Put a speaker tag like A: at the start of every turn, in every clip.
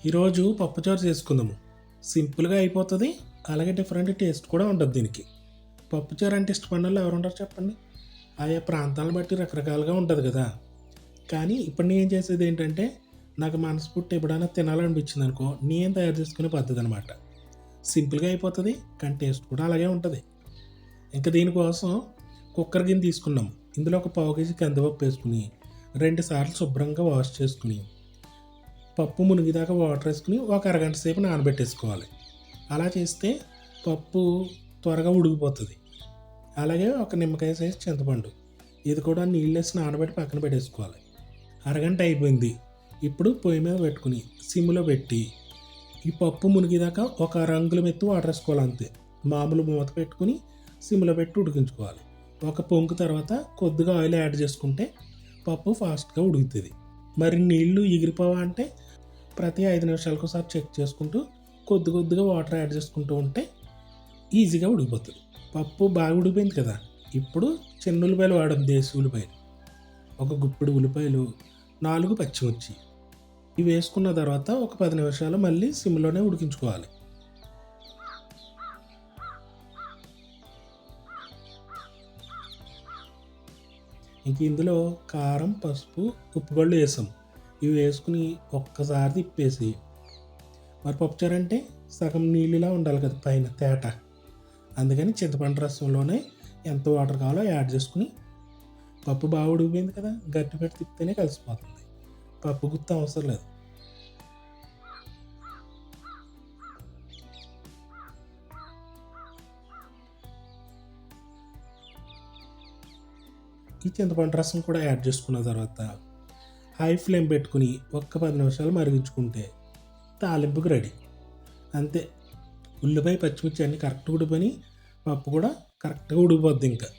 A: ఈరోజు పప్పుచారు చేసుకుందాము. సింపుల్గా అయిపోతుంది, అలాగే డిఫరెంట్ టేస్ట్ కూడా ఉంటుంది దీనికి. పప్పుచారు అంటే ఇష్టపడిన వాళ్ళు ఎవరు ఉంటారు చెప్పండి? ఆయా ప్రాంతాలను బట్టి రకరకాలుగా ఉంటుంది కదా. కానీ ఇప్పుడు నేను చేసేది ఏంటంటే, నాకు మనస్ఫూర్తి ఎప్పుడైనా తినాలనిపించింది అనుకో, నేను తయారు చేసుకునే పద్ధతి అనమాట. సింపుల్గా అయిపోతుంది, కానీ టేస్ట్ కూడా అలాగే ఉంటుంది. ఇంకా దీనికోసం కుక్కర్ గిన్నె తీసుకున్నాము. ఇందులో ఒక పావు కేజీ కందిపప్పు వేసుకుని 2 సార్లు శుభ్రంగా వాష్ చేసుకుని పప్పు మునిగిదాకా వాటర్ వేసుకుని ఒక అరగంట సేపు నానబెట్టేసుకోవాలి. అలా చేస్తే పప్పు త్వరగా ఉడికిపోతుంది. అలాగే ఒక నిమ్మకాయ సైజు చింతపండు, ఇది కూడా నీళ్ళు వేసి నానబెట్టి పక్కన పెట్టేసుకోవాలి. అరగంట అయిపోయింది. ఇప్పుడు పొయ్యి మీద పెట్టుకుని సిమ్లో పెట్టి ఈ పప్పు మునిగిదాకా ఒక రంగుల మెత్తు వాటర్ వేసుకోవాలి అంతే. మామూలు మూత పెట్టుకుని సిమ్లో పెట్టి ఉడికించుకోవాలి. ఒక పొంగు తర్వాత కొద్దిగా ఆయిల్ యాడ్ చేసుకుంటే పప్పు ఫాస్ట్గా ఉడుకుతుంది. మరి నీళ్లు ఎగిరిపోవా అంటే ప్రతి 5 నిమిషాలకు ఒకసారి చెక్ చేసుకుంటూ కొద్దిగా వాటర్ యాడ్ చేసుకుంటూ ఉంటే ఈజీగా ఉడికిపోతుంది. పప్పు బాగా ఉడికిపోయింది కదా. ఇప్పుడు చిన్న ఉల్లిపాయలు వాడడం, దేశీ ఉల్లిపాయలు, ఒక గుప్పిడి ఉల్లిపాయలు, 4 పచ్చిమిర్చి ఇవి వేసుకున్న తర్వాత ఒక 10 నిమిషాలు మళ్ళీ సిమ్లోనే ఉడికించుకోవాలి. ఇంక ఇందులో కారం, పసుపు, ఉప్పు కూడా వేసాం. ఇవి వేసుకుని ఒక్కసారి తిప్పేసి, మరి పప్పుచారు అంటే సగం నీళ్ళులా ఉండాలి కదా పైన తేట, అందుకని చింతపండు రసంలోనే ఎంత వాటర్ కావాలో యాడ్ చేసుకుని, పప్పు బాగా ఉడికిపోయింది కదా, గట్టి పెట్టి తిప్పితేనే కలిసిపోతుంది. పప్పు గుత్త అవసరం లేదు. ఈ చింతపండు రసం కూడా యాడ్ చేసుకున్న తర్వాత హై ఫ్లేమ్ పెట్టుకుని ఒక్క 10 నిమిషాలు మరిగించుకుంటే తాలింపుకి రెడీ. అంతే, ఉల్లిపాయ పచ్చిమిర్చి అన్నీ కరెక్ట్గా ఉడిపోయి పప్పు కూడా కరెక్ట్గా ఉడికిపోద్ది. ఇంకా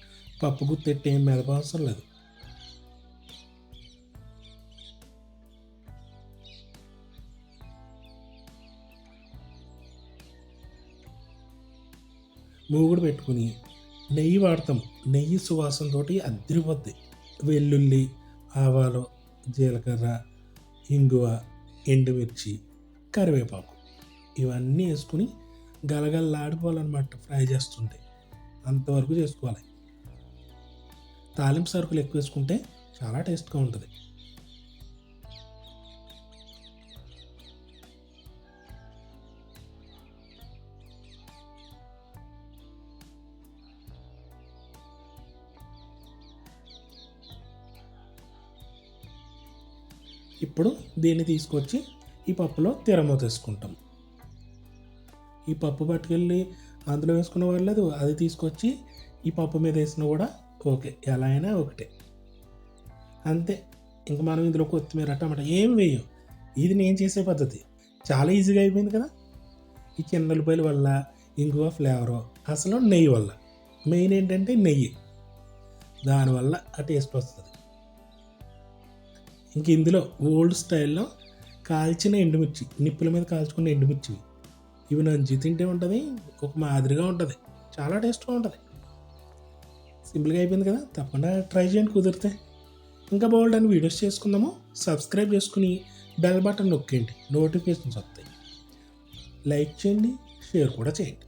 A: పప్పు గుత్తెట్టి ఏం మెదపవసరం లేదు. మూగుడు పెట్టుకుని నెయ్యి వాడతాం. నెయ్యి సువాసనతో అదిరిపోద్ది. వెల్లుల్లి, ఆవాలు, జీలకర్ర, ఇంగువ, ఎండుమిర్చి, కరివేపాకు ఇవన్నీ వేసుకుని గలగలలాడిపోవాలన్నమాట. ఫ్రై చేస్తుంటే అంతవరకు చేసుకోవాలి. తాలింపు సరుకులు ఎక్కువ వేసుకుంటే చాలా టేస్ట్గా ఉంటుంది. ఇప్పుడు దీన్ని తీసుకొచ్చి ఈ పప్పులో తిరమూత వేసుకుంటాం. ఈ పప్పు పట్టుకెళ్ళి అందులో వేసుకున్న వాళ్ళదు, అది తీసుకొచ్చి ఈ పప్పు మీద వేసినా కూడా ఓకే, ఎలా అయినా ఒకటే. అంతే. ఇంకా మనం ఇందులో కొత్తిమీర, టమాటా ఏం వేయం. ఇది నేను చేసే పద్ధతి. చాలా ఈజీగా అయిపోయింది కదా. ఈ చిన్న ఉల్లిపాయల వల్ల, ఇంగువ ఫ్లేవరు, అసలు నెయ్యి వల్ల. మెయిన్ ఏంటంటే నెయ్యి, దానివల్ల ఆ టేస్ట్ వస్తుంది. ఇంక ఇందులో ఓల్డ్ స్టైల్లో కాల్చిన ఎండుమిర్చి, నిప్పుల మీద కాల్చుకున్న ఎండుమిర్చి, ఇవి నంచి తింటే ఉంటుంది, ఒక మాదిరిగా ఉంటుంది, చాలా టేస్ట్గా ఉంటుంది. సింపుల్గా అయిపోయింది కదా. తప్పకుండా ట్రై చేయండి కుదిరితే. ఇంకా బోల్డ్ అని వీడియోస్ చేసుకుందాము. సబ్స్క్రైబ్ చేసుకుని బెల్ బటన్ నొక్కేయండి, నోటిఫికేషన్స్ వస్తాయి. లైక్ చేయండి, షేర్ కూడా చేయండి.